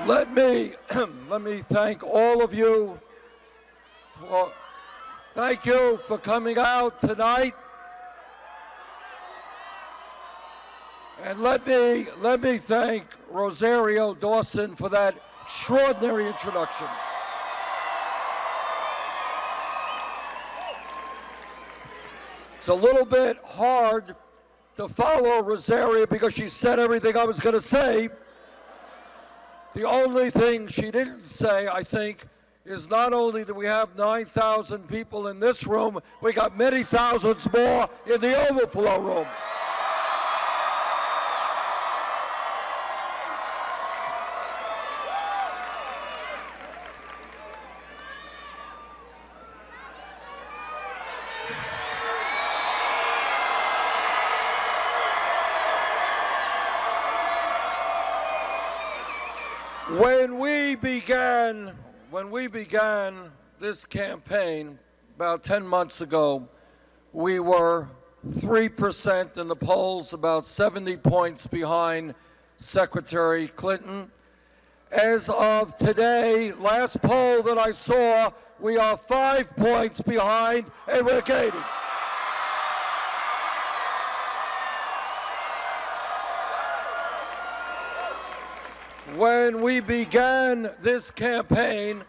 Let me let me thank all of you thank you for coming out tonight. And let me thank Rosario Dawson for that extraordinary introduction. It's a little bit hard to follow Rosario because she said everything I was going to say. The only thing she didn't say, I think, is not only do we have 9,000 people in this room, we got many thousands more in the overflow room. When we began this campaign about 10 months ago, we were 3% in the polls, about 70 points behind Secretary Clinton. As of today, last poll that I saw, we are 5 points behind, and we're gaining. When we began this campaign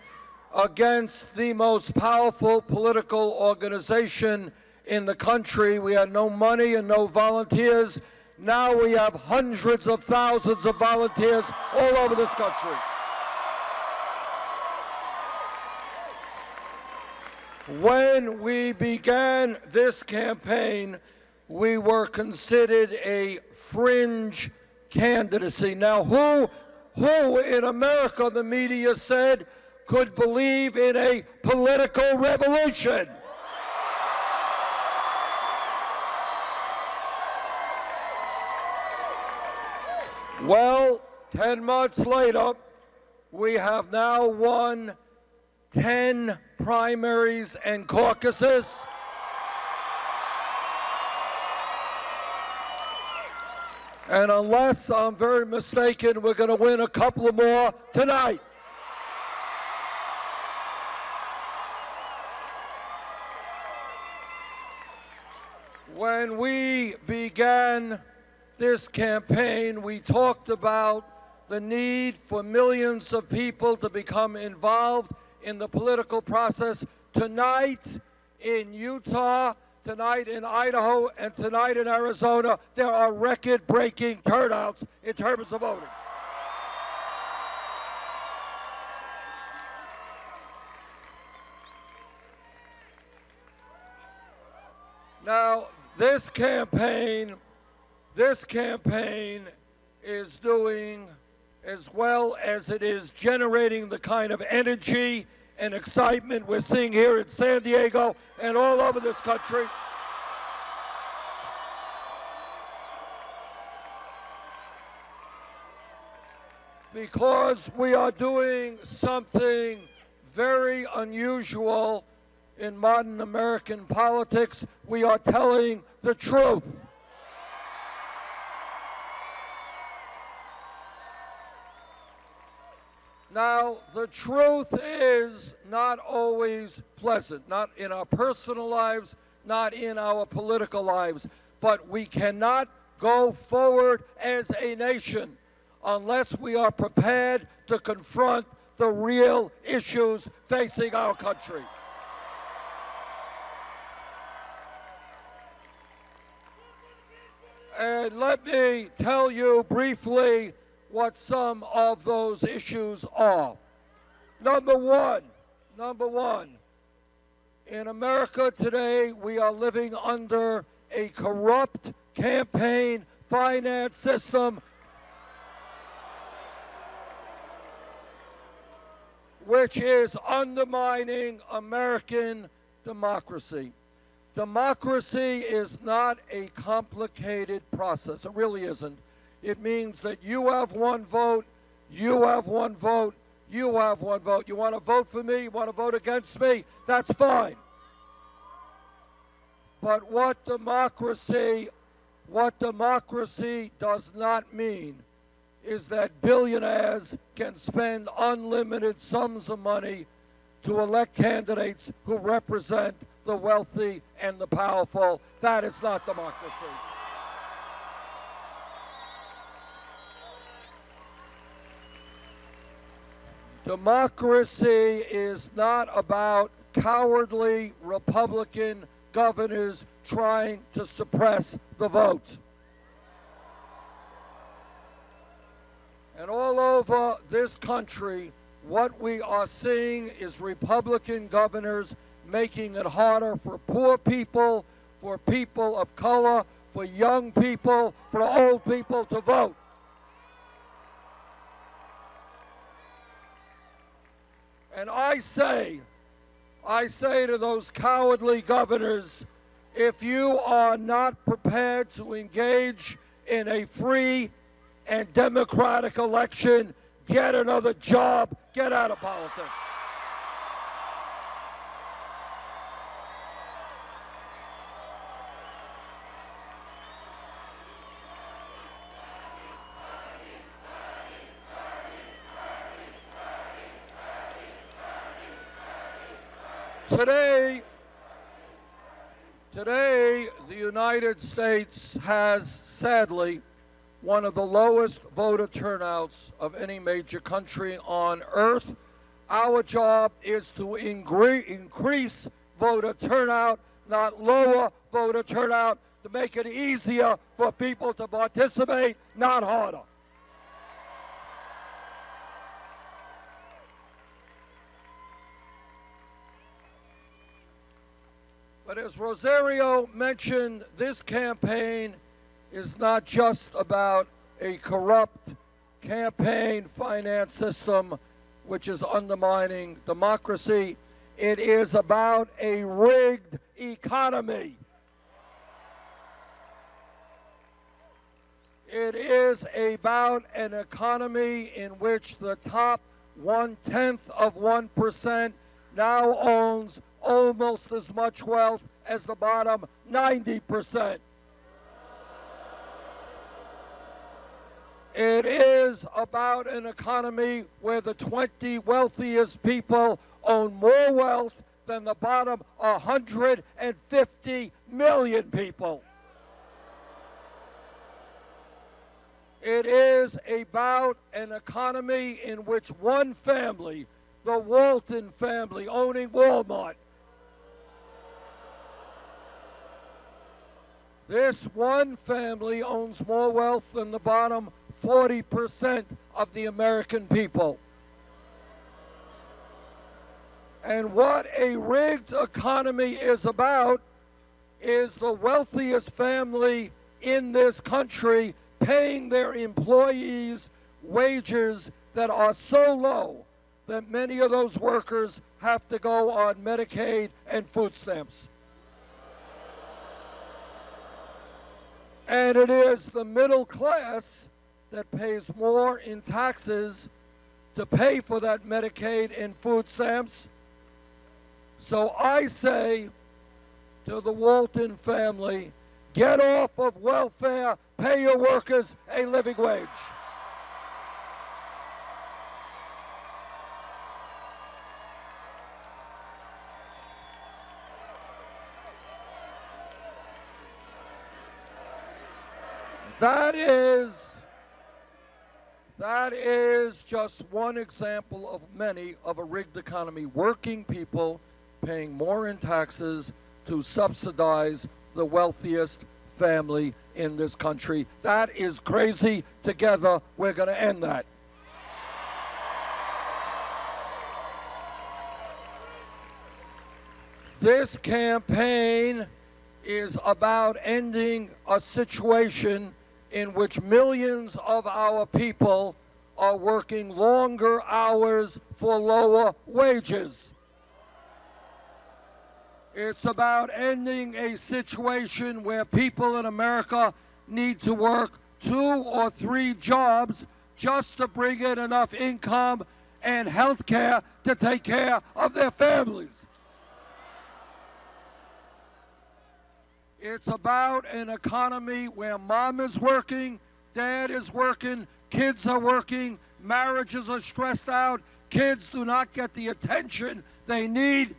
against the most powerful political organization in the country, we had no money and no volunteers. Now we have hundreds of thousands of volunteers all over this country. When we began this campaign, we were considered a fringe candidacy. Now, who in America, the media said, could believe in a political revolution? Well, 10 months later, we have now won 10 primaries and caucuses. And unless I'm very mistaken, we're going to win a couple of more tonight. When we began this campaign, we talked about the need for millions of people to become involved in the political process. Tonight in Utah, tonight in Idaho, and tonight in Arizona, there are record-breaking turnouts in terms of voting. Now, this campaign is doing as well as it is generating the kind of energy and excitement we're seeing here in San Diego and all over this country. Because we are doing something very unusual in modern American politics. We are telling the truth. Now, the truth is not always pleasant, not in our personal lives, not in our political lives, but we cannot go forward as a nation unless we are prepared to confront the real issues facing our country. And let me tell you briefly what some of those issues are. Number one, in America today, we are living under a corrupt campaign finance system which is undermining American democracy. Democracy is not a complicated process. It really isn't. It means that you have one vote, you have one vote, you have one vote. You want to vote for me, you want to vote against me, that's fine. But what democracy does not mean is that billionaires can spend unlimited sums of money to elect candidates who represent the wealthy and the powerful. That is not democracy. Democracy is not about cowardly Republican governors trying to suppress the vote. And all over this country, what we are seeing is Republican governors making it harder for poor people, for people of color, for young people, for old people to vote. And I say to those cowardly governors, if you are not prepared to engage in a free and democratic election, get another job, get out of politics. Today, the United States has, sadly, one of the lowest voter turnouts of any major country on earth. Our job is to increase voter turnout, not lower voter turnout, to make it easier for people to participate, not harder. But as Rosario mentioned, this campaign is not just about a corrupt campaign finance system which is undermining democracy. It is about a rigged economy. It is about an economy in which the top 0.1% now owns almost as much wealth as the bottom 90%. It is about an economy where the 20 wealthiest people own more wealth than the bottom 150 million people. It is about an economy in which one family, the Walton family owning Walmart, this one family owns more wealth than the bottom 40% of the American people. And what a rigged economy is about is the wealthiest family in this country paying their employees wages that are so low that many of those workers have to go on Medicaid and food stamps. And it is the middle class that pays more in taxes to pay for that Medicaid and food stamps. So I say to the Walton family, get off of welfare, pay your workers a living wage. That is just one example of many of a rigged economy. Working people paying more in taxes to subsidize the wealthiest family in this country. That is crazy. Together, we're going to end that. This campaign is about ending a situation in which millions of our people are working longer hours for lower wages. It's about ending a situation where people in America need to work 2 or 3 jobs just to bring in enough income and health care to take care of their families. It's about an economy where mom is working, dad is working, kids are working, marriages are stressed out, kids do not get the attention they need.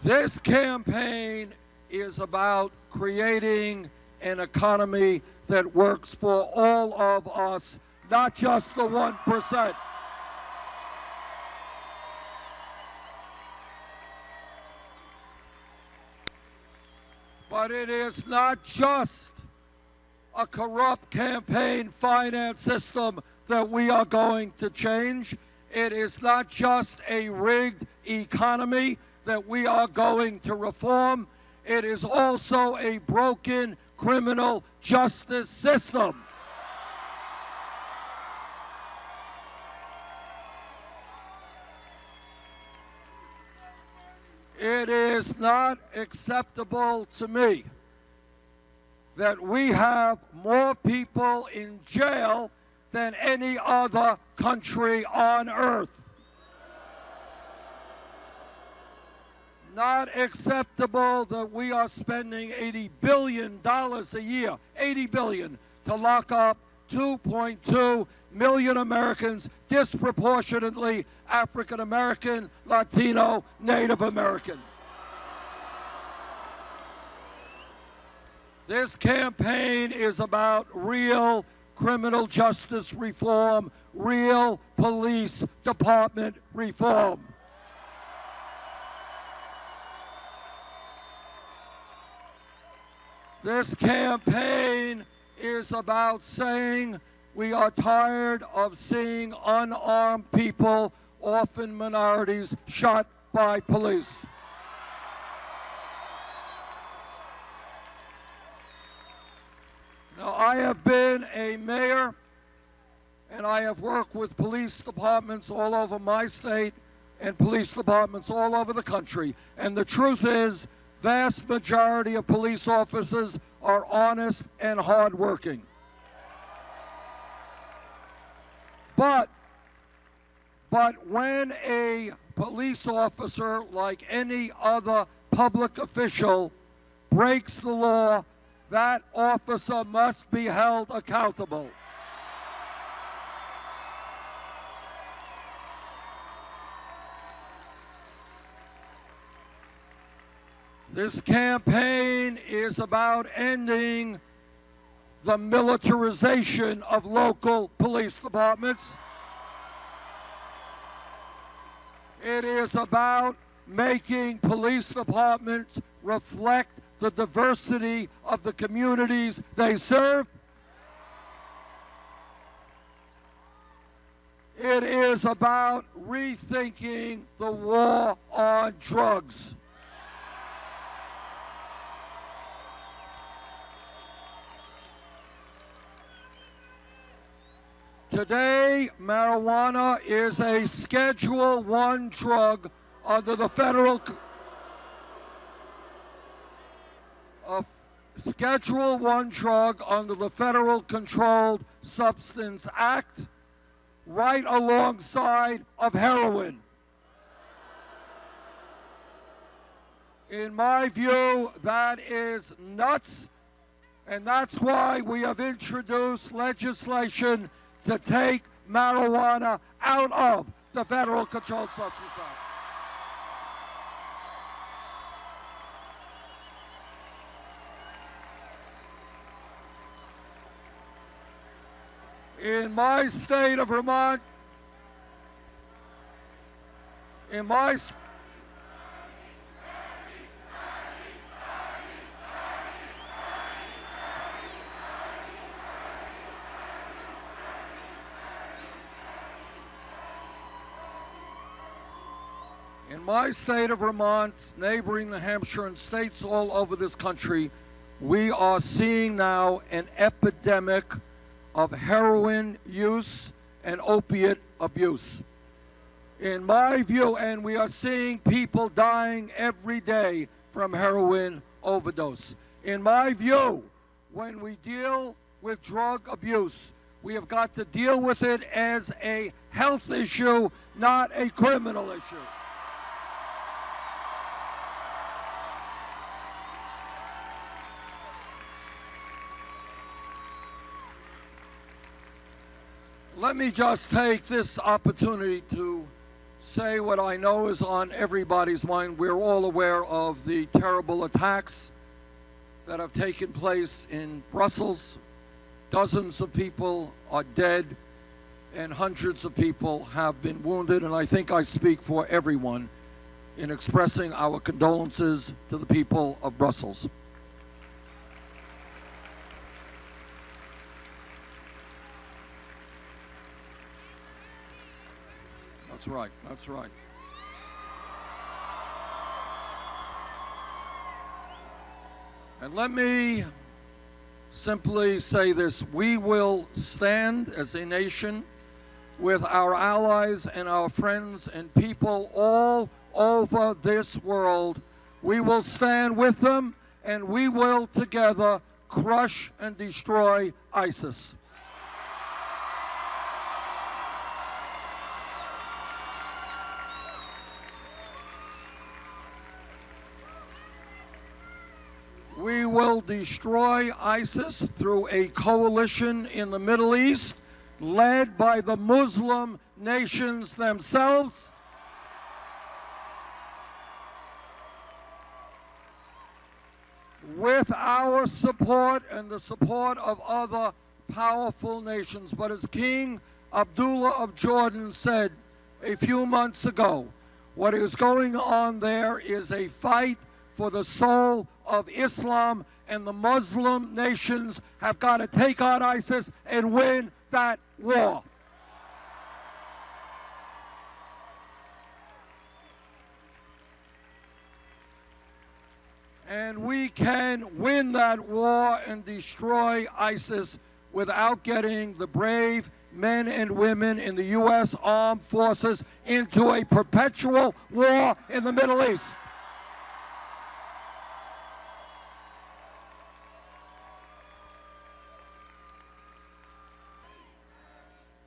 This campaign is about creating an economy that works for all of us, not just the 1%. But it is not just a corrupt campaign finance system that we are going to change. It is not just a rigged economy that we are going to reform. It is also a broken criminal justice system. It is not acceptable to me that we have more people in jail than any other country on earth. Not acceptable that we are spending $80 billion a year, $80 billion, to lock up 2.2 million Americans, disproportionately African American, Latino, Native American. This campaign is about real criminal justice reform, real police department reform. This campaign is about saying we are tired of seeing unarmed people, often minorities, shot by police. Now, I have been a mayor, and I have worked with police departments all over my state and police departments all over the country. And the truth is, vast majority of police officers are honest and hardworking. But when a police officer, like any other public official, breaks the law, that officer must be held accountable. This campaign is about ending the militarization of local police departments. It is about making police departments reflect the diversity of the communities they serve. It is about rethinking the war on drugs. Today, marijuana is a Schedule I drug under the federal Federal Controlled Substance Act, right alongside of heroin. In my view, that is nuts, and that's why we have introduced legislation to take marijuana out of the Federal Controlled Substance Act. In my state of Vermont, in my state of Vermont, neighboring New Hampshire, and states all over this country, we are seeing now an epidemic of heroin use and opiate abuse. In my view, and we are seeing people dying every day from heroin overdose. In my view, when we deal with drug abuse, we have got to deal with it as a health issue, not a criminal issue. Let me just take this opportunity to say what I know is on everybody's mind. We're all aware of the terrible attacks that have taken place in Brussels. Dozens of people are dead and hundreds of people have been wounded, and I think I speak for everyone in expressing our condolences to the people of Brussels. That's right, that's right. And let me simply say this: we will stand as a nation with our allies and our friends and people all over this world. We will stand with them, and we will together crush and destroy ISIS. We will destroy ISIS through a coalition in the Middle East led by the Muslim nations themselves. With our support and the support of other powerful nations. But as King Abdullah of Jordan said a few months ago, what is going on there is a fight for the soul of Islam, and the Muslim nations have got to take on ISIS and win that war. And we can win that war and destroy ISIS without getting the brave men and women in the U.S. Armed Forces into a perpetual war in the Middle East.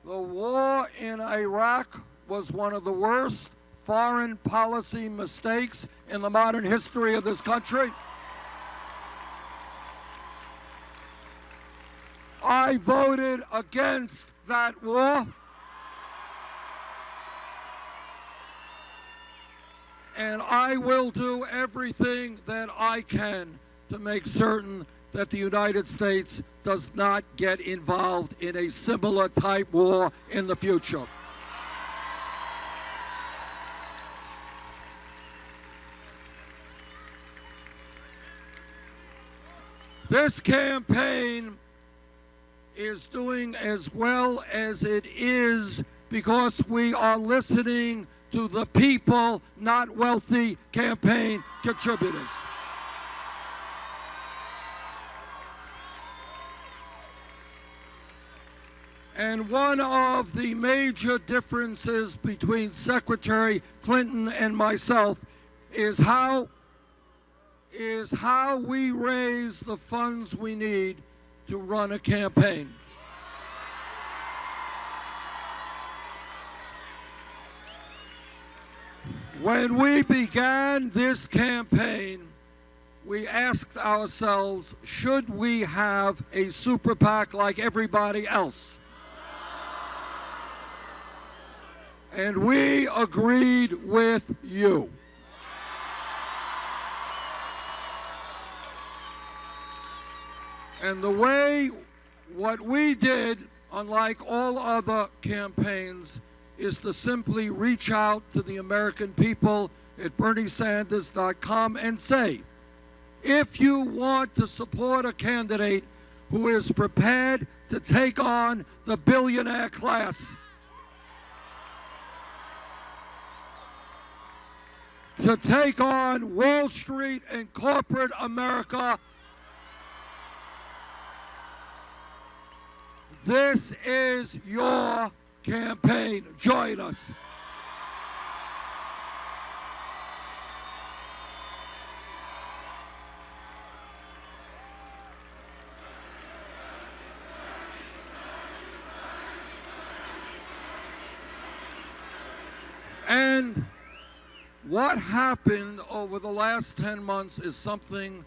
The war in Iraq was one of the worst foreign policy mistakes in the modern history of this country. I voted against that war. And I will do everything that I can to make certain that the United States does not get involved in a similar type war in the future. This campaign is doing as well as it is because we are listening to the people, not wealthy campaign contributors. And one of the major differences between Secretary Clinton and myself is how we raise the funds we need to run a campaign. When we began this campaign, we asked ourselves, should we have a super PAC like everybody else? And we agreed with you. And the way, what we did, unlike all other campaigns, is to simply reach out to the American people at BernieSanders.com and say, if you want to support a candidate who is prepared to take on the billionaire class, to take on Wall Street and corporate America, this is your campaign. Join us. And what happened over the last 10 months is something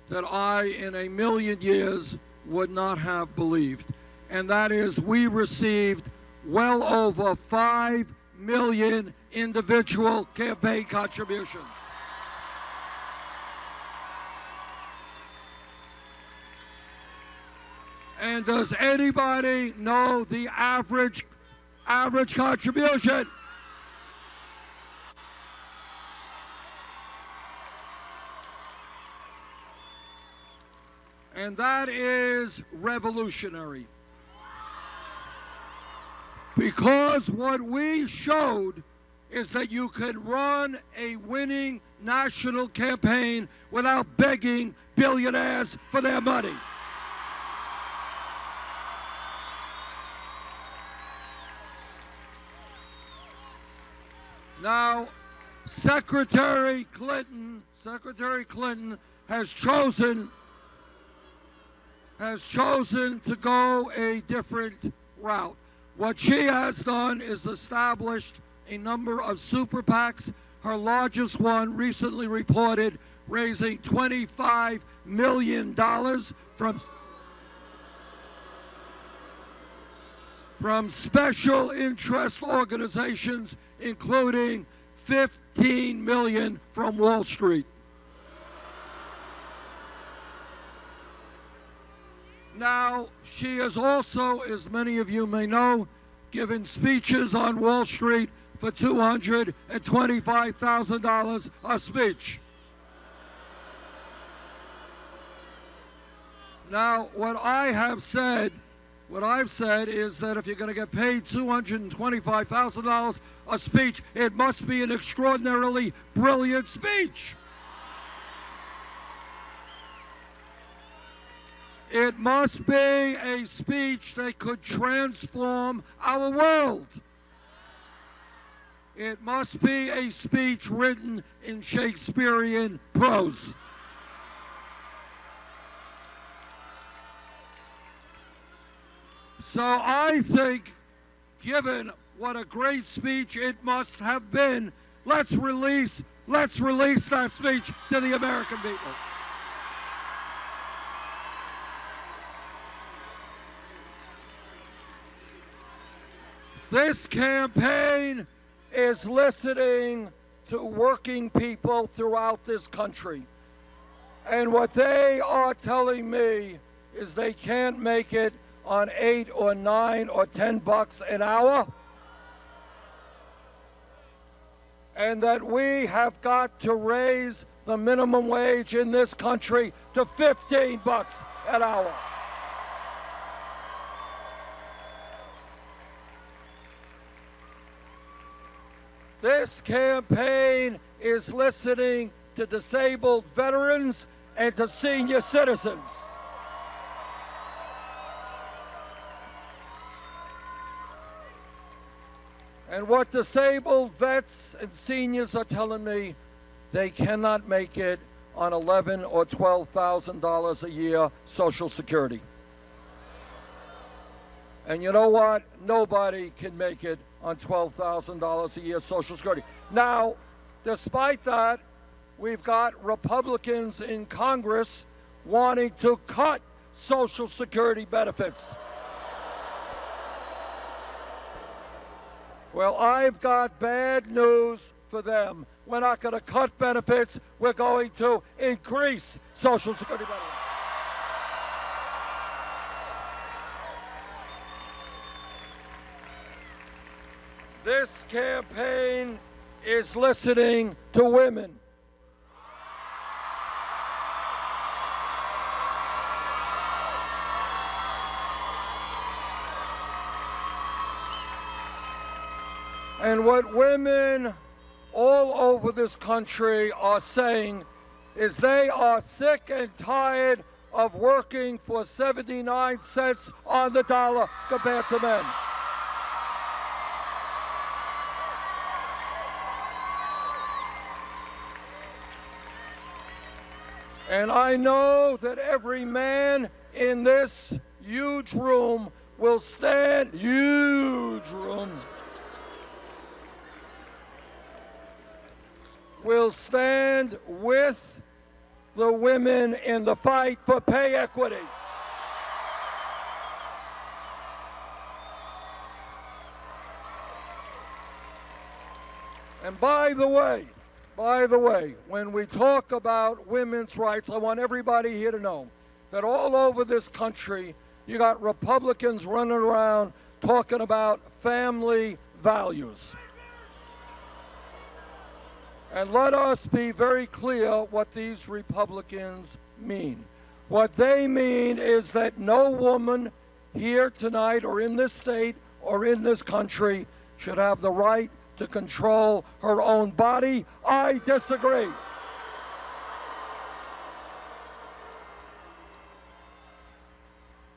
that I, in a million years, would not have believed. And that is, we received well over 5 million individual campaign contributions. And does anybody know the average contribution? And that is revolutionary. Because what we showed is that you can run a winning national campaign without begging billionaires for their money. Now, Secretary Clinton has chosen to go a different route. What she has done is established a number of super PACs. Her largest one recently reported raising $25 million from special interest organizations, including $15 million from Wall Street. Now, she has also, as many of you may know, given speeches on Wall Street for $225,000 a speech. Now, what I've said is that if you're going to get paid $225,000 a speech, it must be an extraordinarily brilliant speech. It must be a speech that could transform our world. It must be a speech written in Shakespearean prose. So I think, given what a great speech it must have been, let's release that speech to the American people. This campaign is listening to working people throughout this country. And what they are telling me is they can't make it on $8 or $9 or $10 an hour. And that we have got to raise the minimum wage in this country to $15 an hour. This campaign is listening to disabled veterans and to senior citizens. And what disabled vets and seniors are telling me, they cannot make it on $11,000 or $12,000 a year Social Security. And you know what? Nobody can make it on $12,000 a year Social Security. Now, despite that, we've got Republicans in Congress wanting to cut Social Security benefits. Well, I've got bad news for them. We're not going to cut benefits. We're going to increase Social Security benefits. This campaign is listening to women. And what women all over this country are saying is they are sick and tired of working for 79 cents on the dollar compared to men. And I know that every man in this huge room will stand, will stand with the women in the fight for pay equity. And by the way, when we talk about women's rights, I want everybody here to know that all over this country, you got Republicans running around talking about family values. And let us be very clear what these Republicans mean. What they mean is that no woman here tonight or in this state or in this country should have the right to control her own body. I disagree.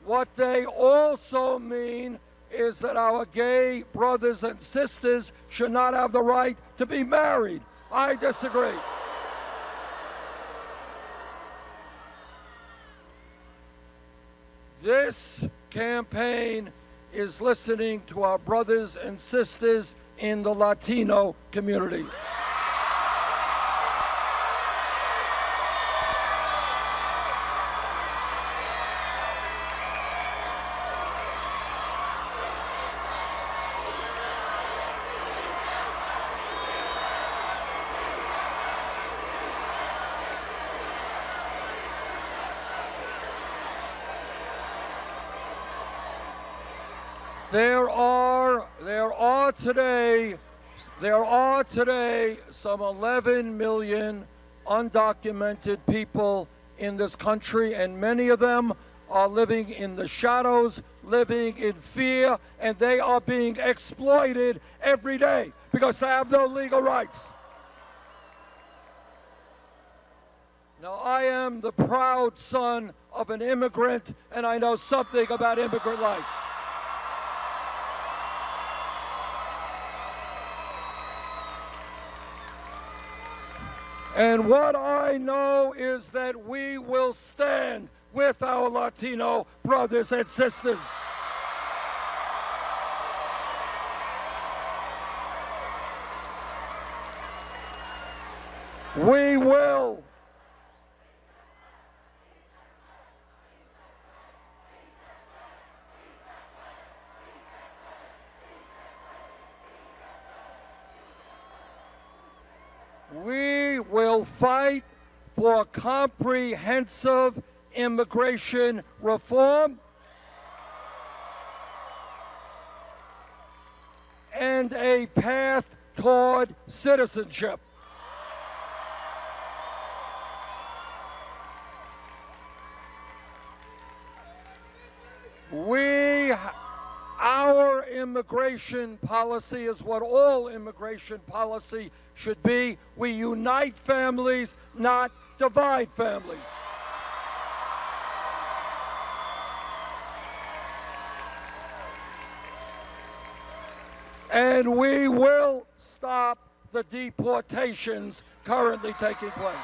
What they also mean is that our gay brothers and sisters should not have the right to be married. I disagree. This campaign is listening to our brothers and sisters in the Latino community. There are today some 11 million undocumented people in this country, and many of them are living in the shadows, living in fear, and they are being exploited every day because they have no legal rights. Now, I am the proud son of an immigrant, and I know something about immigrant life. And what I know is that we will stand with our Latino brothers and sisters. We will. We will fight for comprehensive immigration reform and a path toward citizenship. Our immigration policy is what all immigration policy should be. We unite families, not divide families. And we will stop the deportations currently taking place.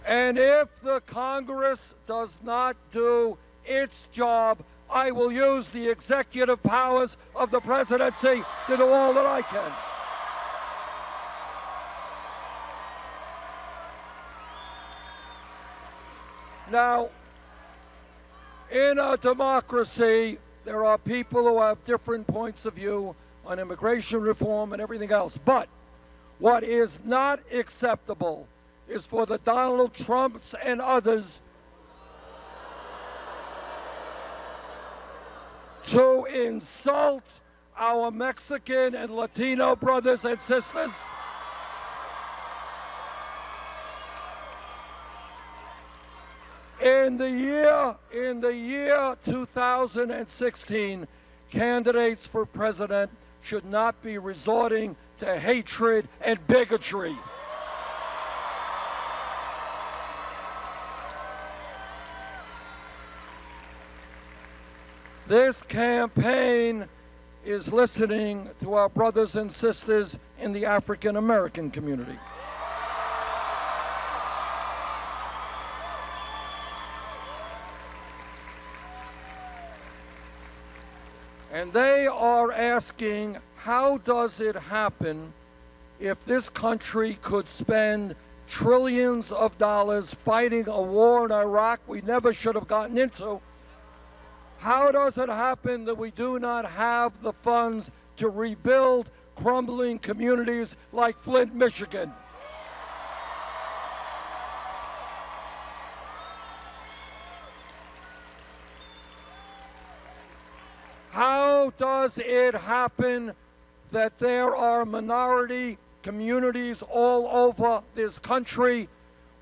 And if the Congress does not do its job, I will use the executive powers of the presidency to do all that I can. Now, in a democracy, there are people who have different points of view on immigration reform and everything else. But what is not acceptable is for the Donald Trumps and others to insult our Mexican and Latino brothers and sisters. In the year 2016, candidates for president should not be resorting to hatred and bigotry. This campaign is listening to our brothers and sisters in the African American community. And they are asking, how does it happen if this country could spend trillions of dollars fighting a war in Iraq we never should have gotten into, How does it happen that we do not have the funds to rebuild crumbling communities like Flint, Michigan? How does it happen that there are minority communities all over this country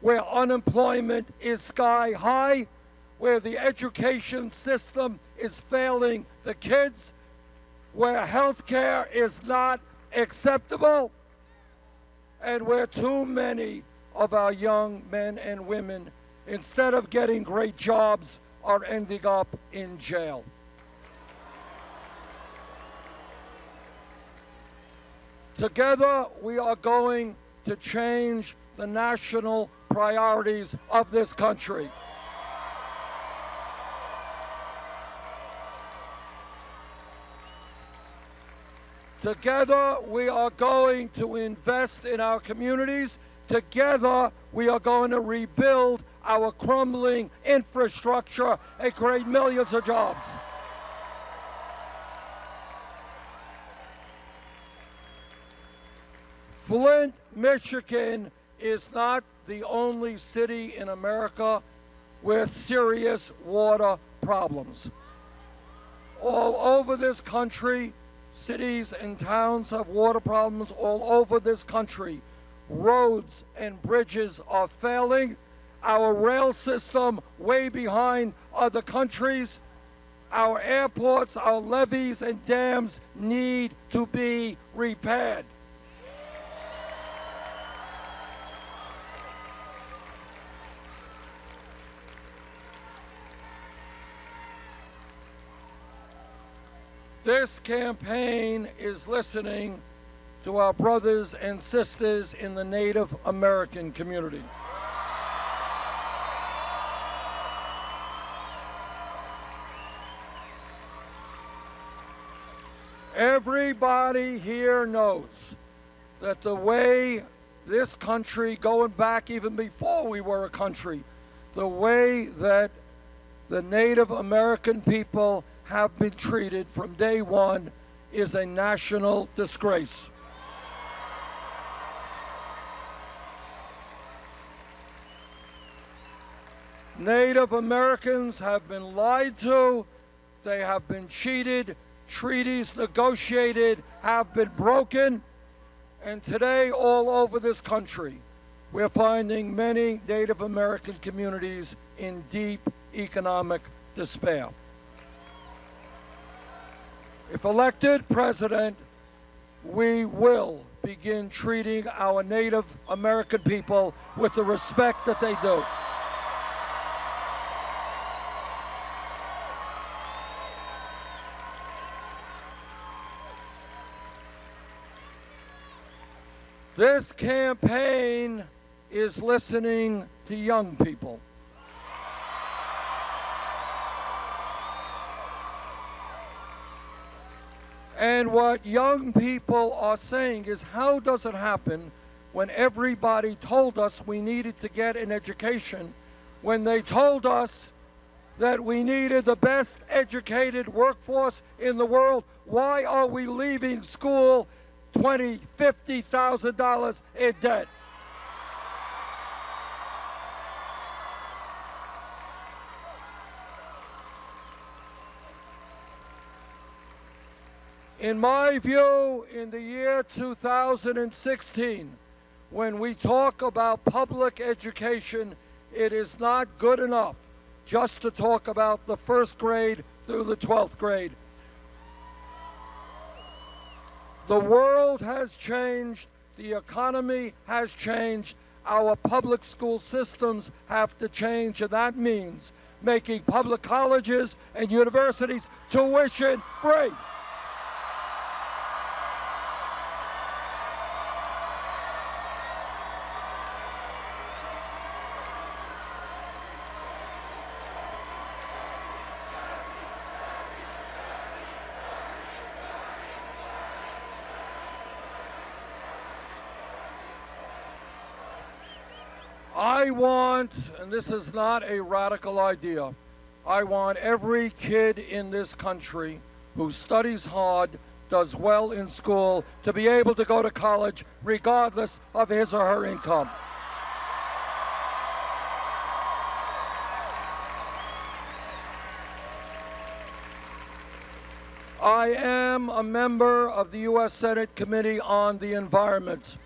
where unemployment is sky high, where the education system is failing the kids, where health care is not acceptable, and where too many of our young men and women, instead of getting great jobs, are ending up in jail? Together, we are going to change the national priorities of this country. Together, we are going to invest in our communities. Together, we are going to rebuild our crumbling infrastructure and create millions of jobs. Flint, Michigan is not the only city in America with serious water problems. All over this country, cities and towns have water problems all over this country. Roads and bridges are failing. Our rail system way behind other countries. Our airports, our levees and dams need to be repaired. This campaign is listening to our brothers and sisters in the Native American community. Everybody here knows that the way this country, going back even before we were a country, the way that the Native American people have been treated from day one is a national disgrace. Native Americans have been lied to, they have been cheated, treaties negotiated have been broken, and today all over this country we're finding many Native American communities in deep economic despair. If elected president, we will begin treating our Native American people with the respect that they do. This campaign is listening to young people. And what young people are saying is, how does it happen when everybody told us we needed to get an education, when they told us that we needed the best educated workforce in the world? Why are we leaving school $20,000, $50,000 in debt? In my view, in the year 2016, when we talk about public education, it is not good enough just to talk about the first grade through the 12th grade. The world has changed, the economy has changed, our public school systems have to change, and that means making public colleges and universities tuition free. I want, and this is not a radical idea, I want every kid in this country who studies hard, does well in school, to be able to go to college regardless of his or her income. I am a member of the U.S. Senate Committee on the Environment.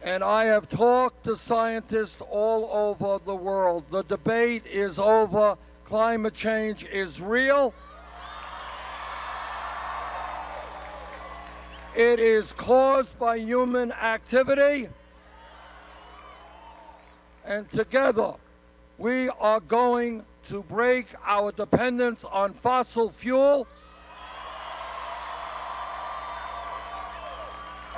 And I have talked to scientists all over the world. The debate is over. Climate change is real. It is caused by human activity. And together, we are going to break our dependence on fossil fuel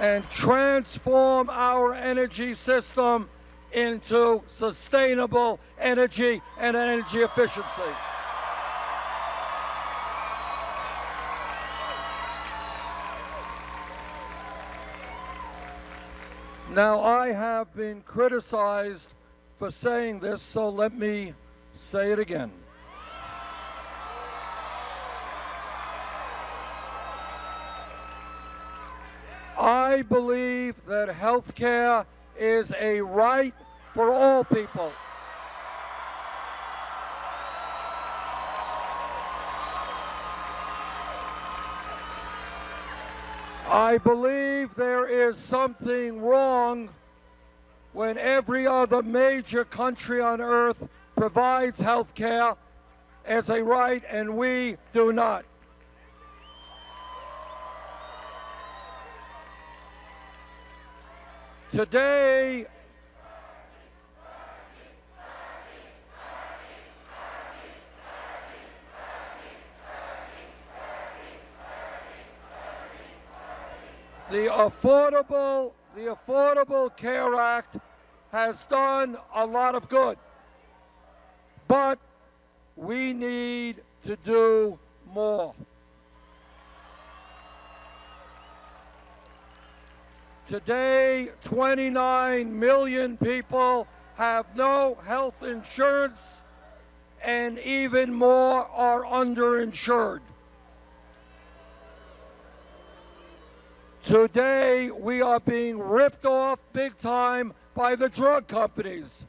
and transform our energy system into sustainable energy and energy efficiency. Now, I have been criticized for saying this, so let me say it again. I believe that health care is a right for all people. I believe there is something wrong when every other major country on earth provides health care as a right and we do not. Today, the Affordable Care Act has done a lot of good, but we need to do more. Today, 29 million people have no health insurance, and even more are underinsured. Today, we are being ripped off big time by the drug companies,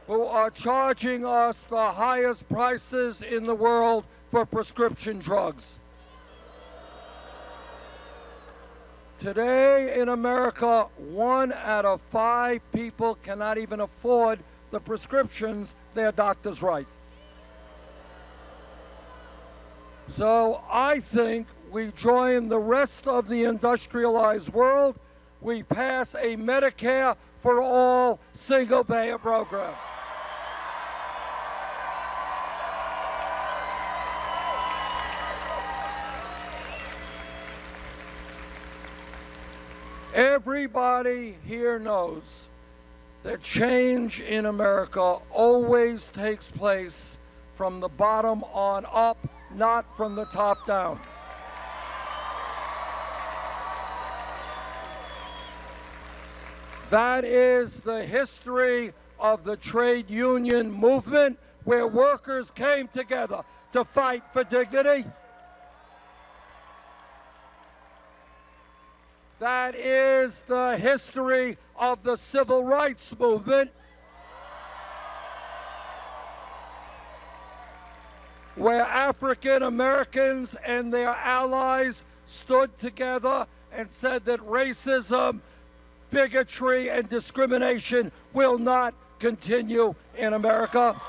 who are charging us the highest prices in the world for prescription drugs. Today in America, 1 out of 5 people cannot even afford the prescriptions their doctors write. So I think we join the rest of the industrialized world. We pass a Medicare for all single-payer program. Everybody here knows that change in America always takes place from the bottom on up, not from the top down. That is the history of the trade union movement, where workers came together to fight for dignity. That is the history of the civil rights movement, where African Americans and their allies stood together and said that racism, bigotry, and discrimination will not continue in America.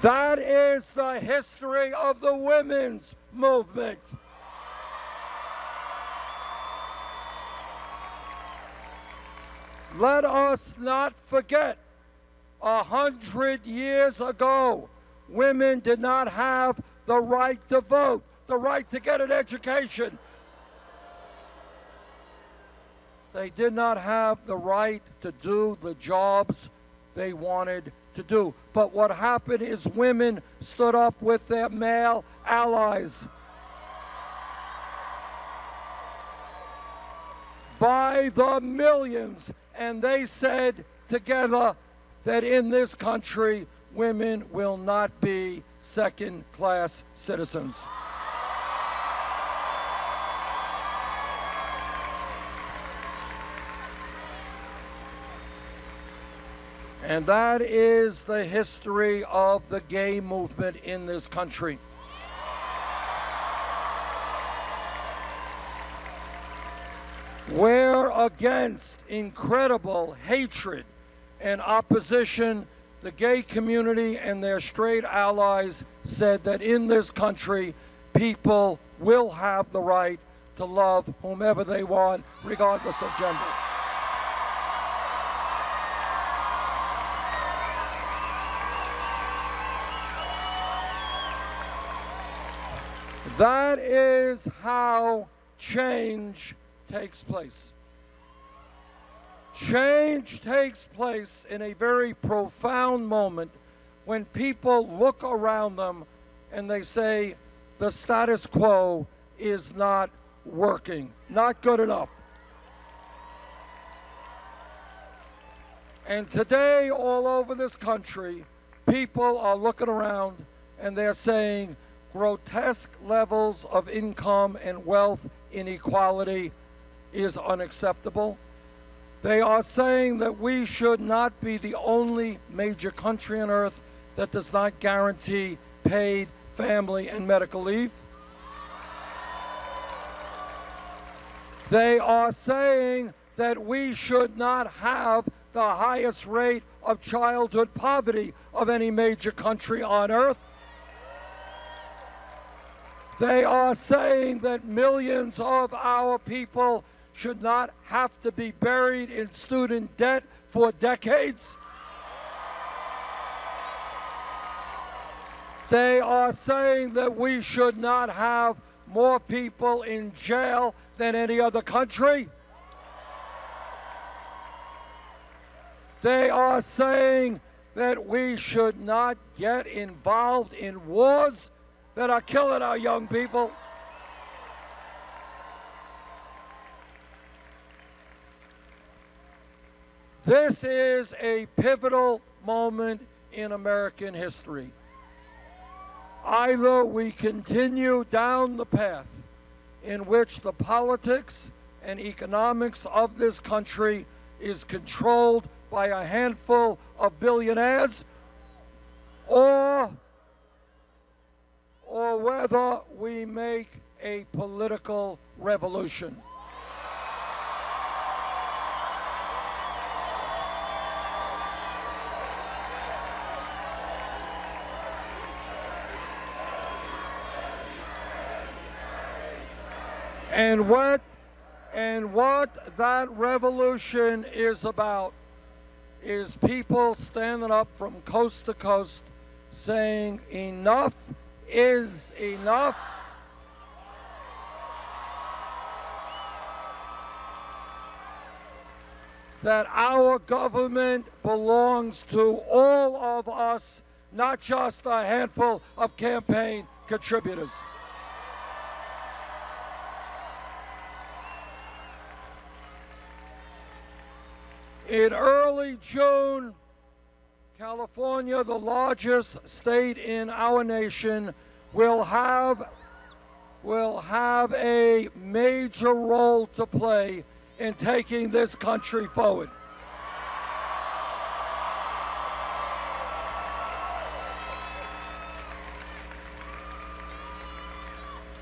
That is the history of the women's movement. Let us not forget, 100 years ago, women did not have the right to vote, the right to get an education. They did not have the right to do the jobs they wanted to do. But what happened is women stood up with their male allies. By the millions, and they said together that in this country, women will not be second-class citizens. And that is the history of the gay movement in this country. Where against incredible hatred and opposition, the gay community and their straight allies said that in this country, people will have the right to love whomever they want, regardless of gender. That is how change takes place. Change takes place in a very profound moment when people look around them and they say, the status quo is not working, not good enough. And today, all over this country, people are looking around and they're saying grotesque levels of income and wealth inequality is unacceptable. They are saying that we should not be the only major country on earth that does not guarantee paid family and medical leave. They are saying that we should not have the highest rate of childhood poverty of any major country on earth. They are saying that millions of our people should not have to be buried in student debt for decades. They are saying that we should not have more people in jail than any other country. They are saying that we should not get involved in wars that are killing our young people. This is a pivotal moment in American history. Either we continue down the path in which the politics and economics of this country is controlled by a handful of billionaires, or whether we make a political revolution. And what that revolution is about is people standing up from coast to coast saying enough is enough. That our government belongs to all of us, not just a handful of campaign contributors. In early June, California, the largest state in our nation, will have a major role to play in taking this country forward.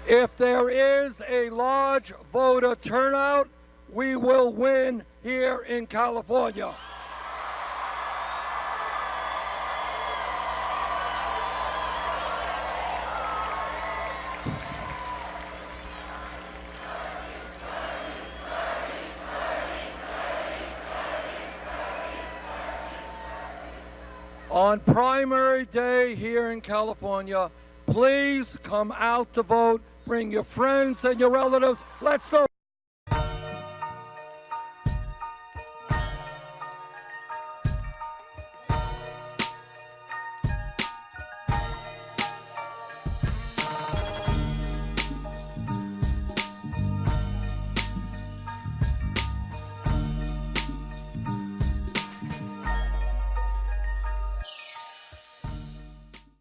If there is a large voter turnout, we will win here in California. On primary day here in California, please come out to vote. Bring your friends and your relatives. Let's do it.